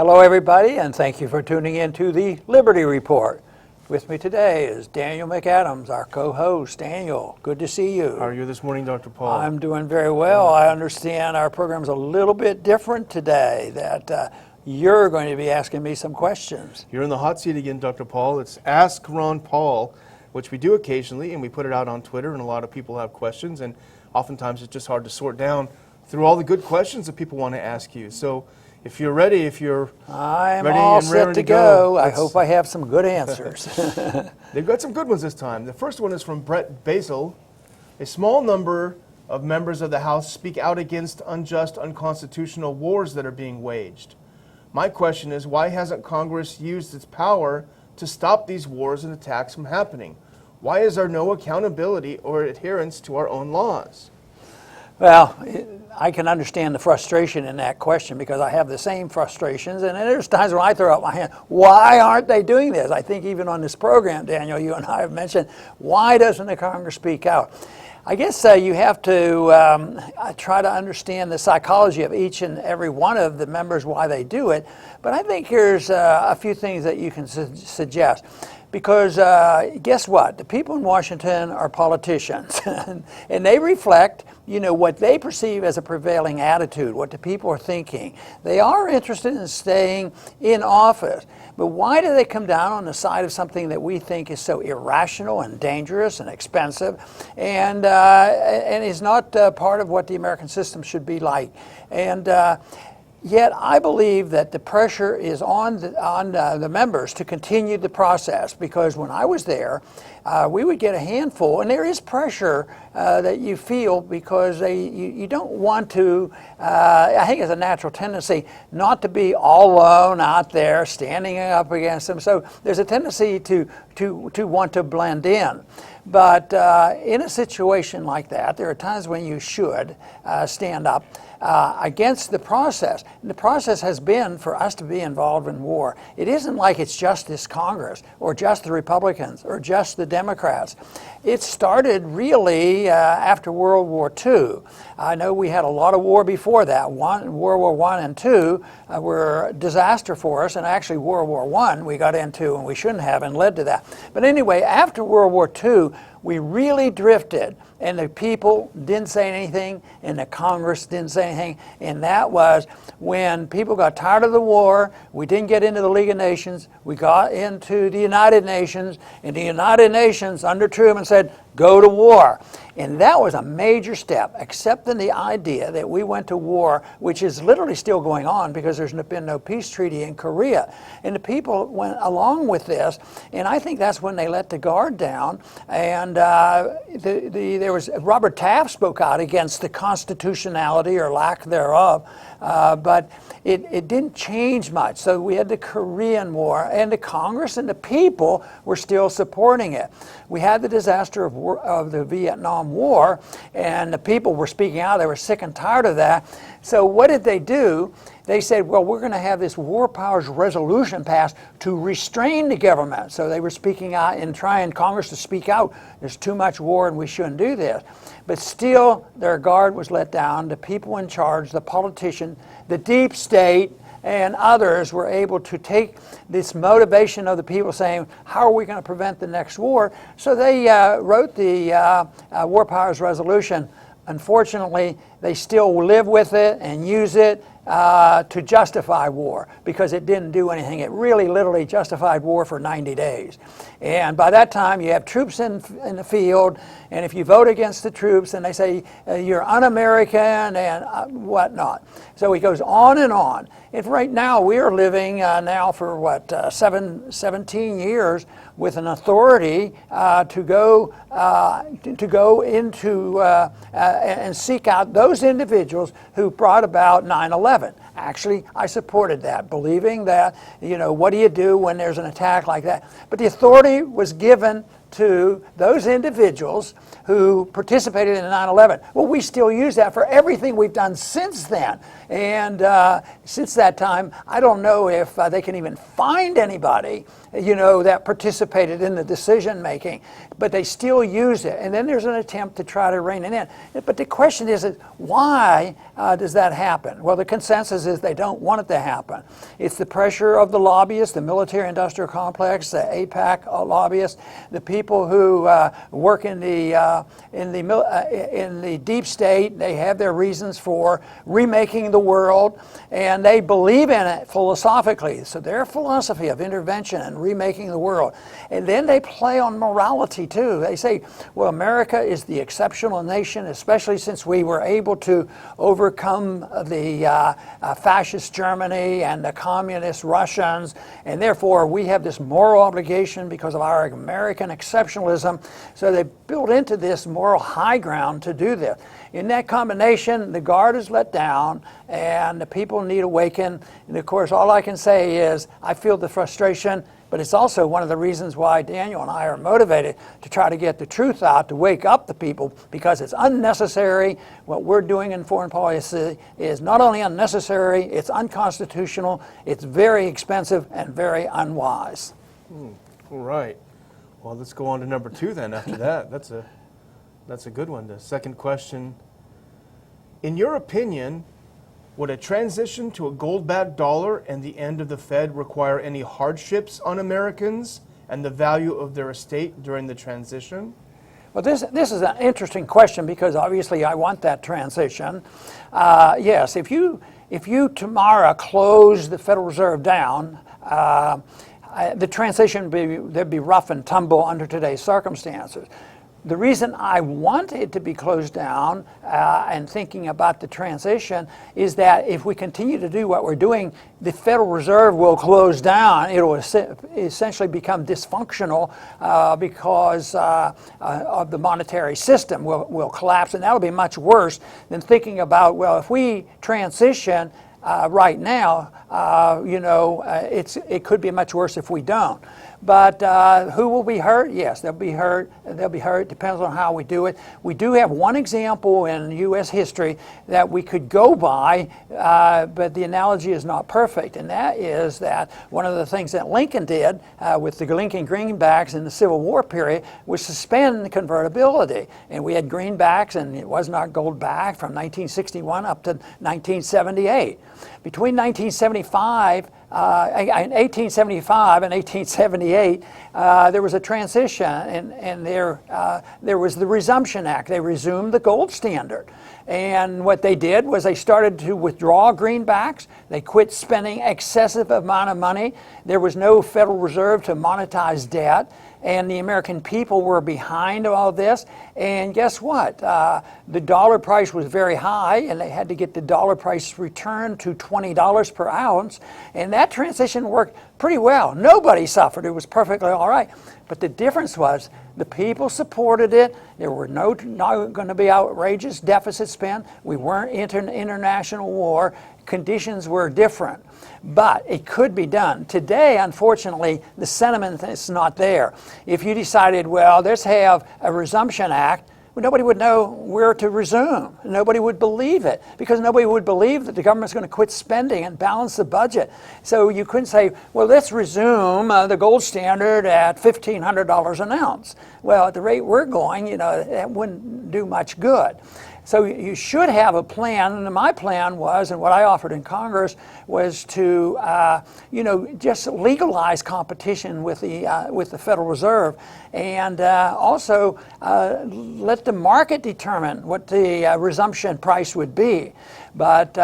Hello everybody, and thank you for tuning in to the Liberty Report. With me today is Daniel McAdams, our co-host. Daniel, good to see you. How are you this morning, Dr. Paul? I'm doing very well. I understand our program's a little bit different today, that you're going to be asking me some questions. You're in the hot seat again, Dr. Paul. It's Ask Ron Paul, which we do occasionally, and we put it out on Twitter, and a lot of people have questions, and oftentimes it's just hard to sort down through all the good questions that people want to ask you. So if you're ready, I'm all set to go. I hope I have some good answers. They've got some good ones this time. The first one is from Brett Basil. A small number of members of the House speak out against unjust, unconstitutional wars that are being waged. My question is, why hasn't Congress used its power to stop these wars and attacks from happening? Why is there no accountability or adherence to our own laws? Well, I can understand the frustration in that question because I have the same frustrations, and there's times when I throw up my hand, why aren't they doing this? I think even on this program, Daniel, you and I have mentioned, why doesn't the Congress speak out? I guess you have to try to understand the psychology of each and every one of the members, why they do it, but I think here's a few things that you can suggest. Because guess what? The people in Washington are politicians, and they reflect, what they perceive as a prevailing attitude, what the people are thinking. They are interested in staying in office, but why do they come down on the side of something that we think is so irrational and dangerous and expensive, and is not part of what the American system should be like? And yet I believe that the pressure is on the members to continue the process, because when I was there, we would get a handful, and there is pressure that you feel because you don't want to, I think it's a natural tendency not to be all alone out there standing up against them. So there's a tendency to want to blend in. But in a situation like that, there are times when you should stand up against the process. And the process has been for us to be involved in war. It isn't like it's just this Congress or just the Republicans or just the Democrats. It started really after World War II. I know we had a lot of war before that. World War I and II were a disaster for us, and actually World War I we got into and we shouldn't have, and led to that. But anyway, after World War II, we really drifted, and the people didn't say anything, and the Congress didn't say anything, and that was when people got tired of the war. We didn't get into the League of Nations. We got into the United Nations, and the United Nations under Truman said, go to war. And that was a major step, accepting the idea that we went to war, which is literally still going on because there's been no peace treaty in Korea. And the people went along with this, and I think that's when they let the guard down. And there was Robert Taft spoke out against the constitutionality or lack thereof, but it didn't change much. So we had the Korean War, and the Congress and the people were still supporting it. We had the disaster of the Vietnam War, and the people were speaking out. They were sick and tired of that. So what did they do? They said, well, we're going to have this war powers resolution passed to restrain the government. So they were speaking out and trying Congress to speak out. There's too much war and we shouldn't do this. But still, their guard was let down. The people in charge, the politician, the deep state, and others were able to take this motivation of the people saying, how are we going to prevent the next war? So they wrote the War Powers Resolution. Unfortunately, they still live with it and use it to justify war because it didn't do anything. It really literally justified war for 90 days. And by that time, you have troops in the field, and if you vote against the troops, then they say you're un-American and whatnot. So it goes on and on. And right now, we are living now for 17 years with an authority to go into and seek out those individuals who brought about 9/11. Actually, I supported that, believing that, what do you do when there's an attack like that? But the authority was given to those individuals who participated in 9/11. Well, we still use that for everything we've done since then. And since that time, I don't know if they can even find anybody, that participated in the decision making, but they still use it. And then there's an attempt to try to rein it in. But the question is why does that happen? Well, the consensus is they don't want it to happen. It's the pressure of the lobbyists, the military-industrial complex, the APAC lobbyists, the people who work in the deep state. They have their reasons for remaking the world, and they believe in it philosophically. So their philosophy of intervention and remaking the world. And then they play on morality too. They say, well, America is the exceptional nation, especially since we were able to overcome the fascist Germany and the communist Russians, and therefore we have this moral obligation because of our American exceptionalism. So they built into this moral high ground to do this. In that combination, the guard is let down and the people need awaken. And of course, all I can say is I feel the frustration, but it's also one of the reasons why Daniel and I are motivated to try to get the truth out, to wake up the people, because it's unnecessary. What we're doing in foreign policy is not only unnecessary, it's unconstitutional, it's very expensive and very unwise. All right. Well, let's go on to number 2 then after that. That's a good one. The second question. In your opinion, would a transition to a gold-backed dollar and the end of the Fed require any hardships on Americans and the value of their estate during the transition? Well, this is an interesting question because obviously I want that transition. Yes, if you tomorrow close the Federal Reserve down, the transition there'd be rough and tumble under today's circumstances. The reason I want it to be closed down and thinking about the transition is that if we continue to do what we're doing, the Federal Reserve will close down. It will essentially become dysfunctional because of the monetary system will collapse, and that'll be much worse than thinking about, well, if we transition right now, it could be much worse if we don't. But who will be hurt? Yes, they'll be hurt. They'll be hurt. Depends on how we do it. We do have one example in U.S. history that we could go by, but the analogy is not perfect, and that is that one of the things that Lincoln did with the Lincoln greenbacks in the Civil War period was suspend convertibility. And we had greenbacks, and it was not gold-backed from 1961 up to 1978. Between 1875 and 1878, there was a transition, and there was the Resumption Act. They resumed the gold standard. And what they did was they started to withdraw greenbacks. They quit spending excessive amount of money. There was no Federal Reserve to monetize debt. And the American people were behind all this. And guess what? The dollar price was very high, and they had to get the dollar price returned to $20 per ounce. And that transition worked pretty well. Nobody suffered. It was perfectly all right. But the difference was the people supported it. There were not going to be outrageous deficit spent. We weren't in international war. Conditions were different. But it could be done. Today, unfortunately, the sentiment is not there. If you decided, well, let's have a Resumption Act, well, nobody would know where to resume. Nobody would believe it because nobody would believe that the government's going to quit spending and balance the budget. So you couldn't say, well, let's resume the gold standard at $1,500 an ounce. Well, at the rate we're going, that wouldn't do much good. So you should have a plan, and my plan was, and what I offered in Congress was to, just legalize competition with the Federal Reserve, and also let the market determine what the resumption price would be. But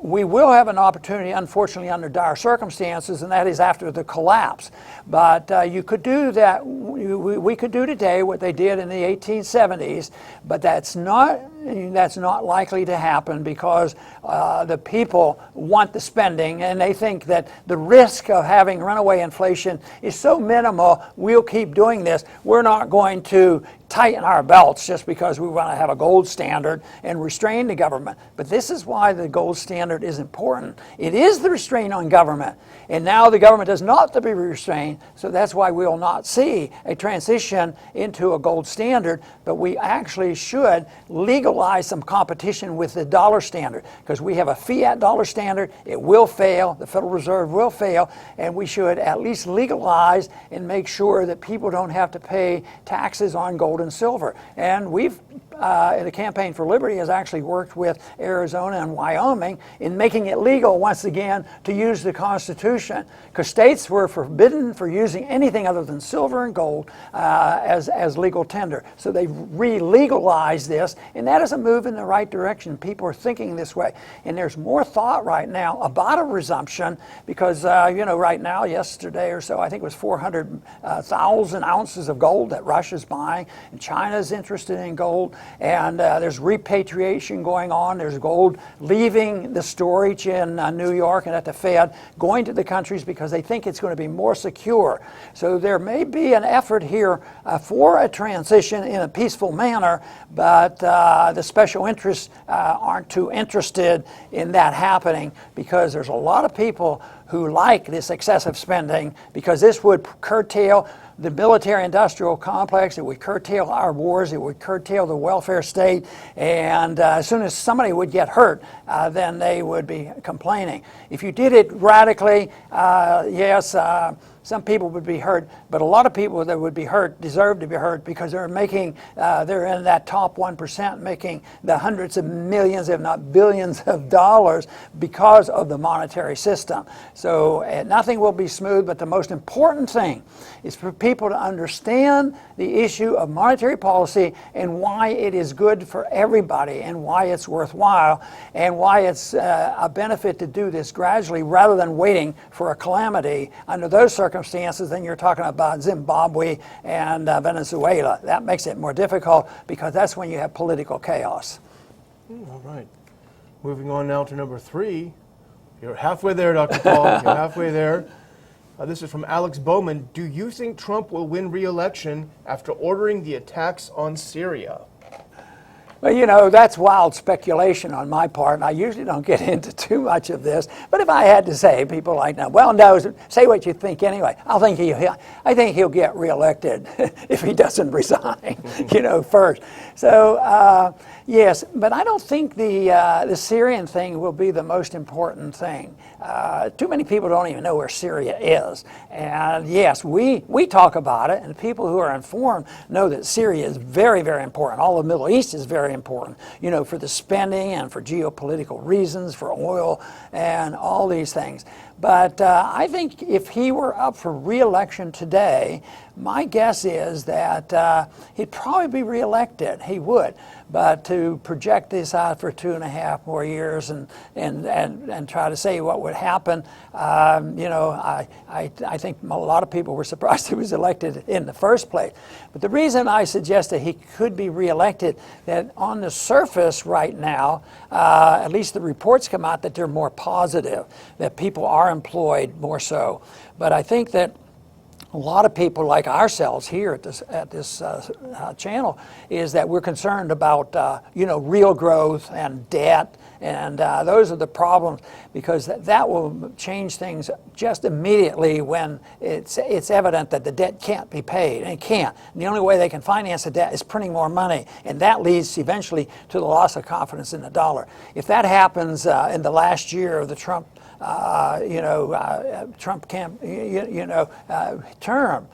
we will have an opportunity, unfortunately, under dire circumstances, and that is after the collapse. But you could do that. We could do today what they did in the 1870s, but that's not likely to happen because the people want the spending, and they think that the risk of having runaway inflation is so minimal, we'll keep doing this. We're not going to tighten our belts just because we want to have a gold standard and restrain the government. But this is why the gold standard is important. It is the restraint on government. And now the government does not to be restrained, so that's why we will not see a transition into a gold standard, but we actually should legalize some competition with the dollar standard, because we have a fiat dollar standard. It will fail. The Federal Reserve will fail, and we should at least legalize and make sure that people don't have to pay taxes on gold and silver. And we've the Campaign for Liberty has actually worked with Arizona and Wyoming in making it legal once again to use the Constitution, because states were forbidden for using anything other than silver and gold as legal tender. So they re-legalized this, and that is a move in the right direction. People are thinking this way, and there's more thought right now about a resumption because right now, yesterday or so, I think it was 400,000 ounces of gold that Russia's buying, and China's interested in gold, and there's repatriation going on. There's gold leaving the storage in New York and at the Fed, going to the countries because they think it's going to be more secure. So there may be an effort here for a transition in a peaceful manner, but the special interests aren't too interested in that happening, because there's a lot of people who like this excessive spending, because this would curtail the military-industrial complex, it would curtail our wars, it would curtail the welfare state, and as soon as somebody would get hurt, then they would be complaining. If you did it radically, yes, some people would be hurt, but a lot of people that would be hurt deserve to be hurt, because they're in that top 1% making the hundreds of millions, if not billions of dollars because of the monetary system. So nothing will be smooth, but the most important thing is for people to understand the issue of monetary policy and why it is good for everybody and why it's worthwhile and why it's a benefit to do this gradually rather than waiting for a calamity. Under those circumstances, then you're talking about Zimbabwe and Venezuela. That makes it more difficult because that's when you have political chaos. All right. Moving on now to number 3. You're halfway there, Dr. Paul. You're halfway there. This is from Alex Bowman. Do you think Trump will win re-election after ordering the attacks on Syria? Well, that's wild speculation on my part, and I usually don't get into too much of this. But if I had to say, people like now, well, no, say what you think anyway. I think he'll get reelected if he doesn't resign, first. So, yes, but I don't think the Syrian thing will be the most important thing. Too many people don't even know where Syria is. And yes, we talk about it, and people who are informed know that Syria is very, very important. All of the Middle East is very important, for the spending and for geopolitical reasons, for oil and all these things. But I think if he were up for re-election today, my guess is that he'd probably be re-elected. He would. But to project this out for 2.5 more years and try to say what would happen, I think a lot of people were surprised he was elected in the first place. But the reason I suggest that he could be re-elected, that on the surface right now, at least the reports come out that they're more positive, that people are employed more so. But I think that a lot of people like ourselves here at this channel is that we're concerned about real growth and debt, and those are the problems, because that will change things just immediately when it's evident that the debt can't be paid, and it can't. And the only way they can finance the debt is printing more money, and that leads eventually to the loss of confidence in the dollar. If that happens in the last year of the Trump term,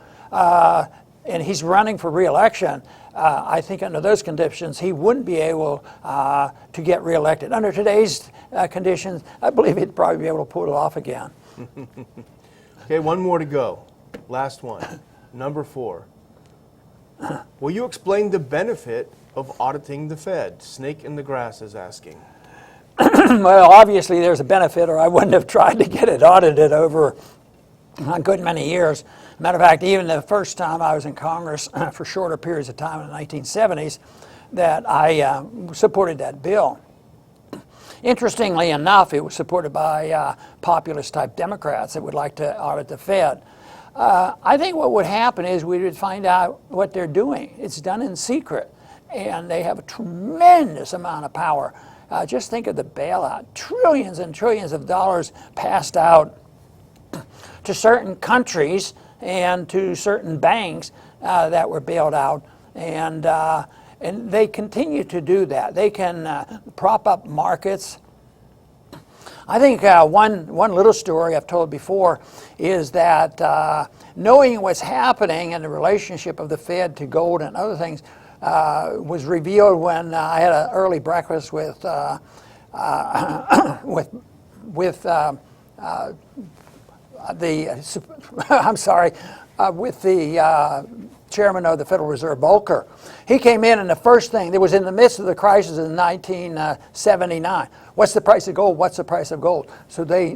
and he's running for re-election, I think under those conditions he wouldn't be able to get re-elected. Under today's conditions, I believe he'd probably be able to pull it off again. Okay, one more to go. Last one. Number 4. Will you explain the benefit of auditing the Fed? Snake in the grass is asking. Well, obviously there's a benefit, or I wouldn't have tried to get it audited over a good many years. Matter of fact, even the first time I was in Congress for shorter periods of time in the 1970s, that I supported that bill. Interestingly enough, it was supported by populist-type Democrats that would like to audit the Fed. I think what would happen is we would find out what they're doing. It's done in secret, and they have a tremendous amount of power. Just think of the bailout. Trillions and trillions of dollars passed out to certain countries and to certain banks that were bailed out. And they continue to do that. They can prop up markets. I think one little story I've told before is that knowing what's happening in the relationship of the Fed to gold and other things, was revealed when I had an early breakfast with with the chairman of the Federal Reserve, Volcker. He came in, and the first thing, it was in the midst of the crisis in 1979. What's the price of gold? What's the price of gold? So they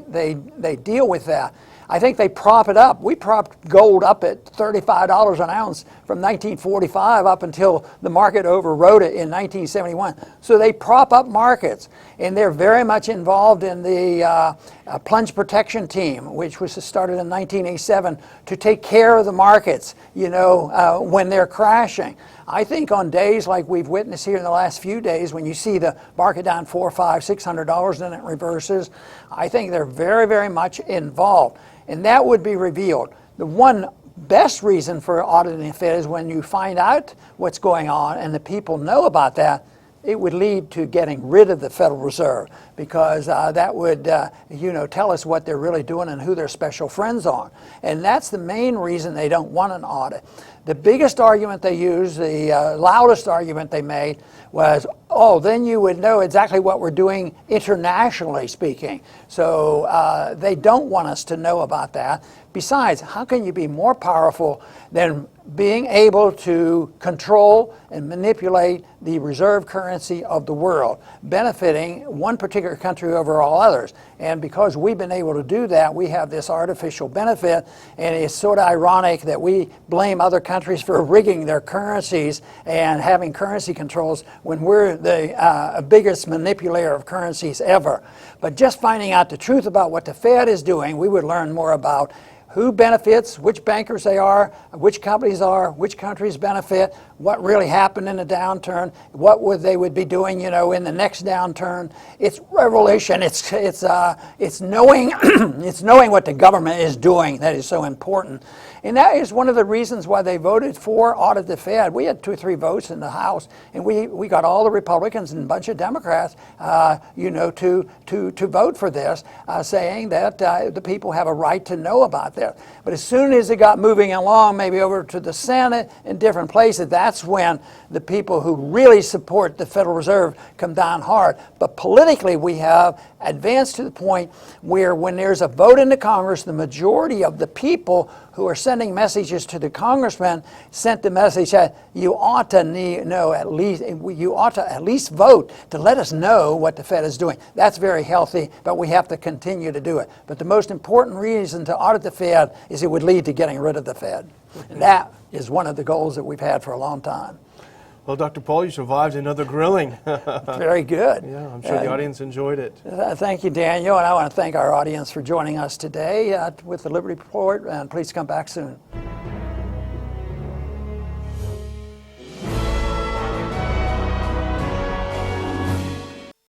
deal with that. I think they prop it up. We propped gold up at $35 an ounce from 1945 up until the market overrode it in 1971. So they prop up markets, and they're very much involved in the plunge protection team, which was started in 1987 to take care of the markets, when they're crashing. I think on days like we've witnessed here in the last few days, when you see the market down $400, $500, $600 and it reverses, I think they're very, very much involved. And that would be revealed. The one best reason for auditing the Fed is when you find out what's going on and the people know about that, it would lead to getting rid of the Federal Reserve, because that would tell us what they're really doing and who their special friends are. And that's the main reason they don't want an audit. The biggest argument they used, the loudest argument they made was, oh, then you would know exactly what we're doing internationally speaking. So they don't want us to know about that. Besides, how can you be more powerful than being able to control and manipulate the reserve currency of the world, benefiting one particular country over all others? And because we've been able to do that, we have this artificial benefit, and it's sort of ironic that we blame other countries for rigging their currencies and having currency controls when we're the biggest manipulator of currencies ever. But just finding out the truth about what the Fed is doing, we would learn more about who benefits, which bankers they are, which companies are, which countries benefit, what really happened in a downturn, what they would be doing, in the next downturn. It's revelation. It's knowing it's knowing what the government is doing that is so important. And that is one of the reasons why they voted for Audit the Fed. We had 2 or 3 votes in the House, and we got all the Republicans and a bunch of Democrats, to vote for this, saying that the people have a right to know about this. But as soon as it got moving along, maybe over to the Senate and different places, that's when the people who really support the Federal Reserve come down hard. But politically, we have advanced to the point where when there's a vote in the Congress, the majority of the people who are sending messages to the congressman sent the message that you ought to at least vote to let us know what the Fed is doing. That's very healthy, but we have to continue to do it. But the most important reason to audit the Fed is it would lead to getting rid of the Fed. And that is one of the goals that we've had for a long time. Well, Dr. Paul, you survived another grilling. Very good. Yeah, I'm sure the audience enjoyed it. Thank you, Daniel, and I want to thank our audience for joining us today with the Liberty Report, and please come back soon.